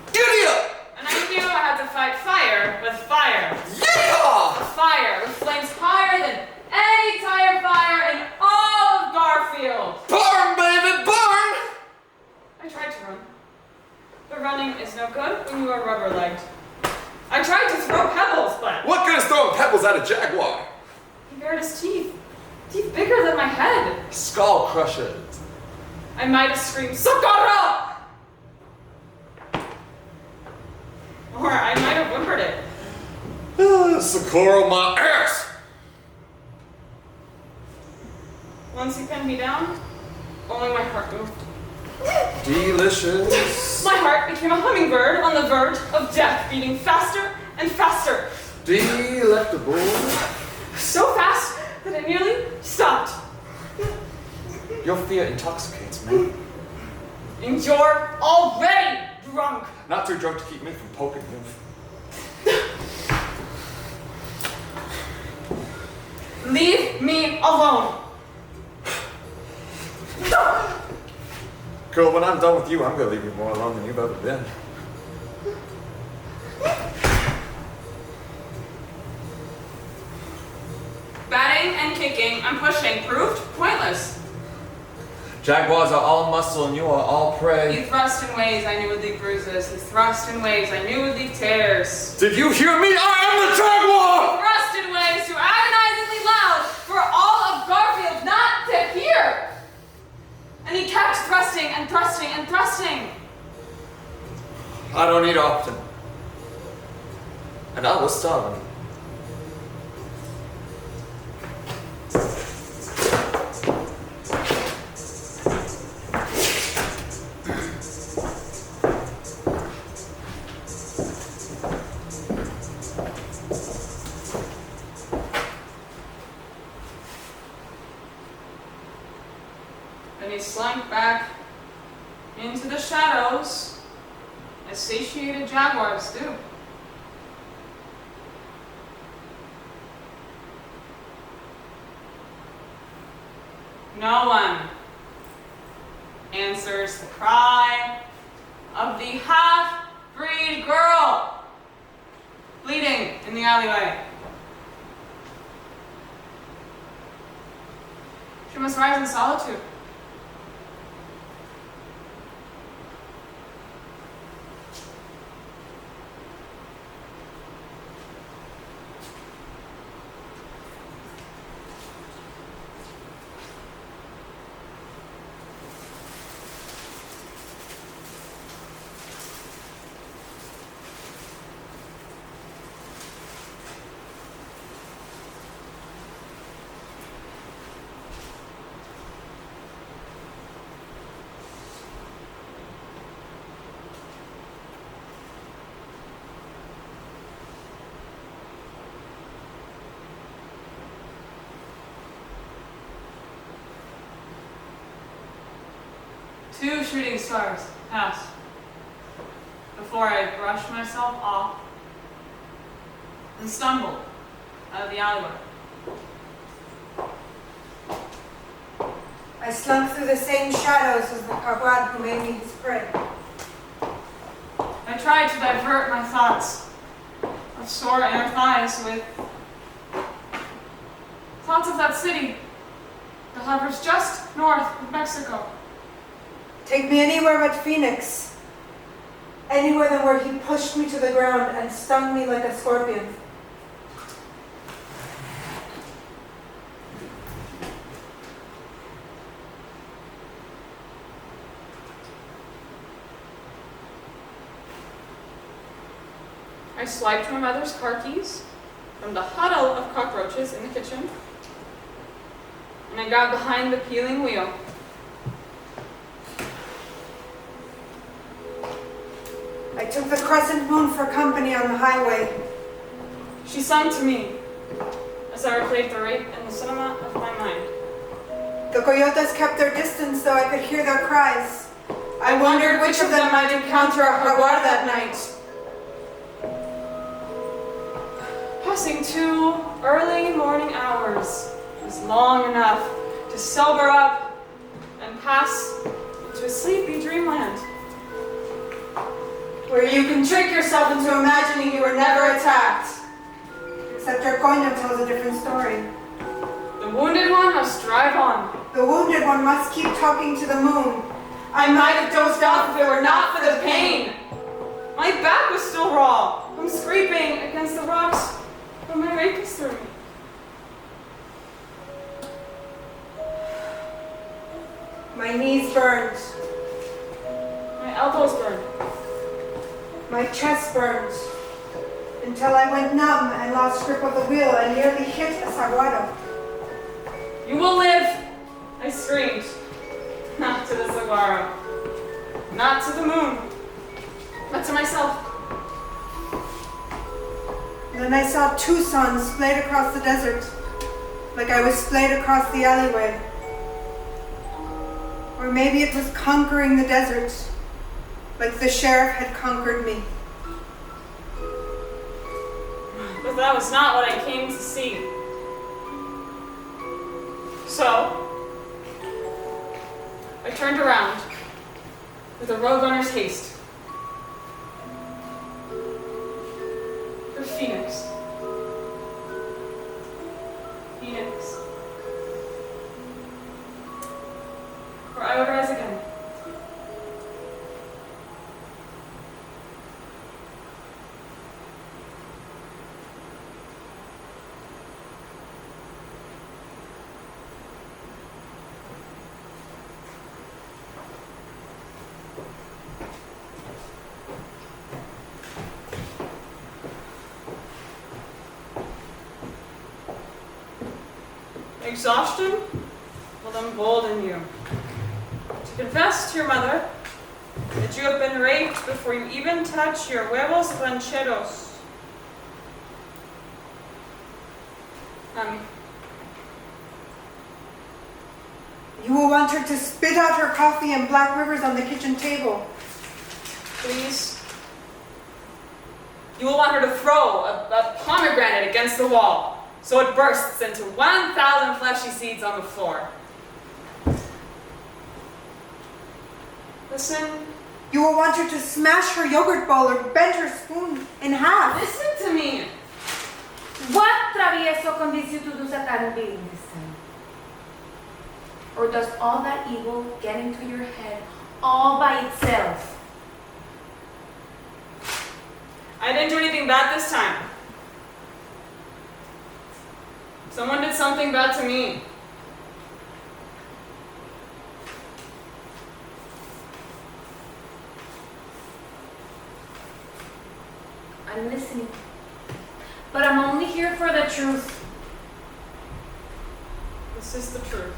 Idiot! And I knew I had to fight fire with fire. Yeah! Fire with flames higher than any tire fire in all of Garfield. Burn, baby, burn! I tried to run, but running is no good when you are rubber-legged. I tried to throw pebbles, but What good is throwing pebbles at a jaguar? he bared his teeth bigger than my head. Skull crushes. I might have screamed, "Socorro!" Or I might have whimpered it. Socorro my ass! Once he pinned me down, only my heart moved. Delicious. My heart became a hummingbird on the verge of death, beating faster and faster. Delectable. So fast that it nearly stopped. Your fear intoxicates me. And you're already drunk. Not too drunk to keep me from poking you. Leave me alone. Girl, when I'm done with you, I'm gonna leave you more alone than you've ever been. Batting and kicking and pushing proved pointless. Jaguars are all muscle and you are all prey. You thrust in ways I knew would leave bruises. You thrust in ways I knew would leave tears. Did you hear me? I am the jaguar! Thrust in ways too agonizingly loud for all of Garfield not to hear. And he kept thrusting and thrusting and thrusting. I don't eat often. And I was starving. Then he slunk back into the shadows as satiated jaguars do. No one answers the cry of the half-breed girl bleeding in the alleyway. She must rise in solitude. Two shooting stars passed before I brushed myself off and stumbled out of the alleyway. I slunk through the same shadows as the jaguar who made me his prey. I tried to divert my thoughts of sore inner thighs with thoughts of that city that hovers just north of Mexico. Take me anywhere but Phoenix. Anywhere than where he pushed me to the ground and stung me like a scorpion. I swiped my mother's car keys from the huddle of cockroaches in the kitchen, and I got behind the peeling wheel. I took the crescent moon for company on the highway. She sung to me as I replayed the rape in the cinema of my mind. The coyotes kept their distance, though I could hear their cries. I wondered which of them might encounter a jaguar that night. Passing 2 early morning hours was long enough to sober up and pass into a sleepy dreamland, Where you can trick yourself into imagining you were never attacked. Except your coño tells a different story. The wounded one must drive on. The wounded one must keep talking to the moon. I might have dozed off if it were not for the pain. My back was still raw from scraping against the rocks when my rapist threw me. My knees burned. My elbows burned. My chest burned. Until I went numb and lost grip of the wheel and nearly hit a saguaro. You will live, I screamed. Not to the saguaro. Not to the moon. But to myself. Then I saw 2 suns splayed across the desert, like I was splayed across the alleyway. Or maybe it was conquering the desert, like the sheriff had conquered me. But that was not what I came to see. So, I turned around with a roadrunner's haste. For Phoenix. Phoenix. Where I would rise again. Exhaustion will embolden you to confess to your mother that you have been raped before you even touch your huevos rancheros. You will want her to spit out her coffee and black rivers on the kitchen table. Please. You will want her to throw a pomegranate against the wall so it bursts into 1,000 fleshy seeds on the floor. Listen. You will want her to smash her yogurt bowl or bend her spoon in half. Listen to me. What travieso convinced you to do that kind of being this time? Or does all that evil get into your head all by itself? I didn't do anything bad this time. Someone did something bad to me. I'm listening. But I'm only here for the truth. This is the truth.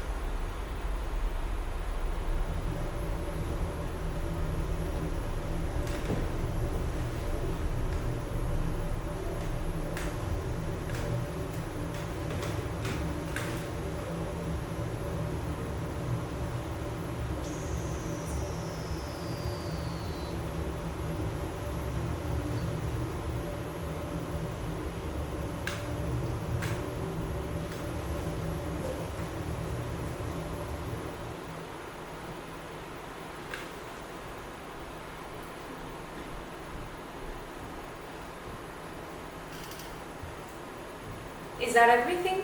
Is that everything?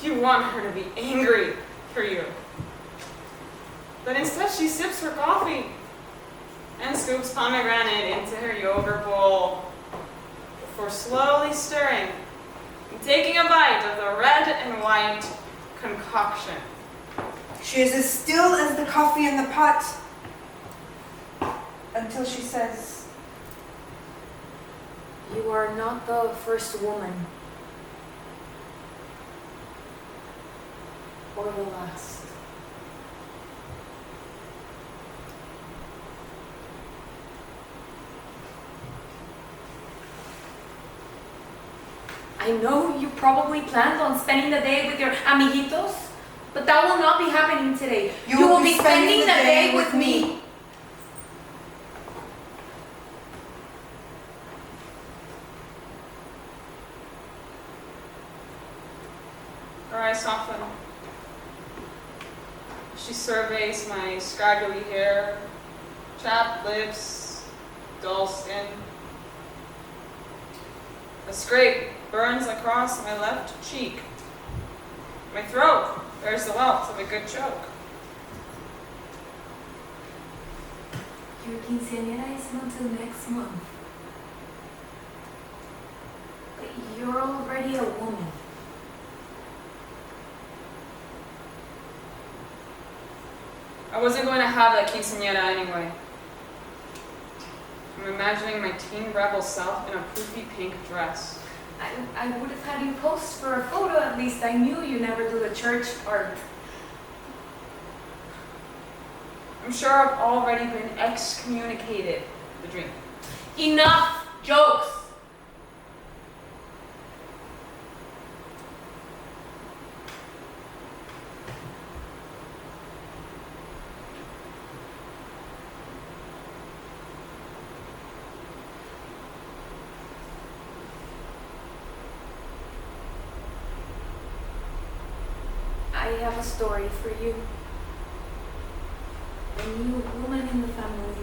You want her to be angry for you. But instead she sips her coffee and scoops pomegranate into her yogurt bowl before slowly stirring and taking a bite of the red and white concoction. She is as still as the coffee in the pot until she says, You are not the first woman. Or the last. I know you probably planned on spending the day with your amiguitos, but that will not be happening today. You will be spending the day with me. Her eyes soften. She surveys my scraggly hair, chapped lips, dull skin. A scrape burns across my left cheek. My throat bears the welts of a good choke. Your quinceañera isn't until next month. But you're already a woman. I wasn't going to have that quinceañera anyway. I'm imagining my teen rebel self in a poofy pink dress. I would have had you post for a photo, at least. I knew you never do the church art. I'm sure I've already been excommunicated. The dream. Enough jokes! I have a story for you. A new woman in the family.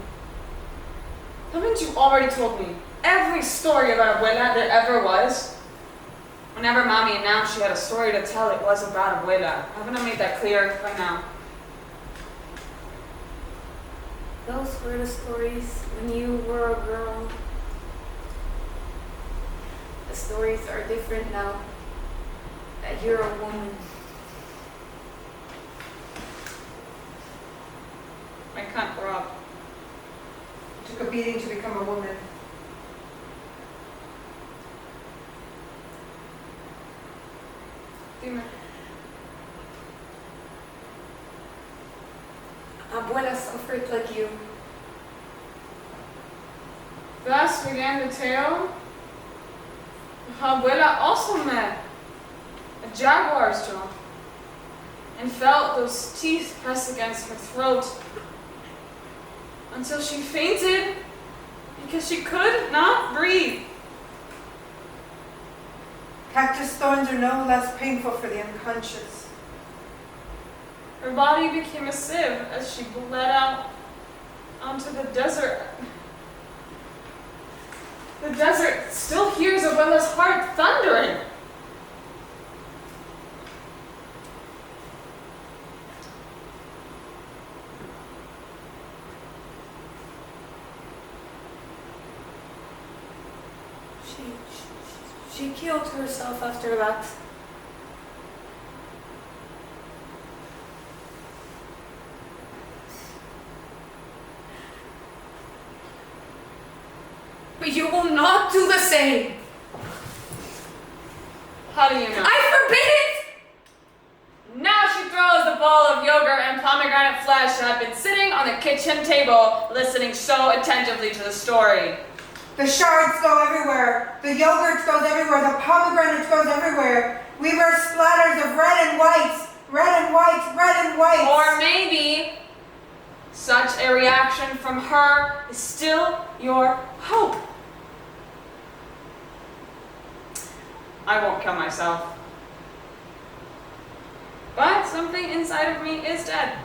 Haven't you already told me every story about Abuela there ever was? Whenever Mommy announced she had a story to tell, it was about Abuela. Haven't I made that clear by now? Those were the stories when you were a girl. The stories are different now that you're a woman. My cunt Rob. took a beating to become a woman. Dime. Abuela suffered like you. Thus began the tale of how Abuela also met a jaguar's jaw and felt those teeth press against her throat until she fainted because she could not breathe. Cactus thorns are no less painful for the unconscious. Her body became a sieve as she bled out onto the desert. The desert still hears Abuela's heart thundering. She killed herself after that. But you will not do the same. How do you know? I forbid it! Now she throws the bowl of yogurt and pomegranate flesh that had been sitting on the kitchen table, listening so attentively to the story. The shards go everywhere. The yogurt goes everywhere. The pomegranate goes everywhere. We were splatters of red and white. Red and white, red and white. Or maybe such a reaction from her is still your hope. I won't kill myself. But something inside of me is dead.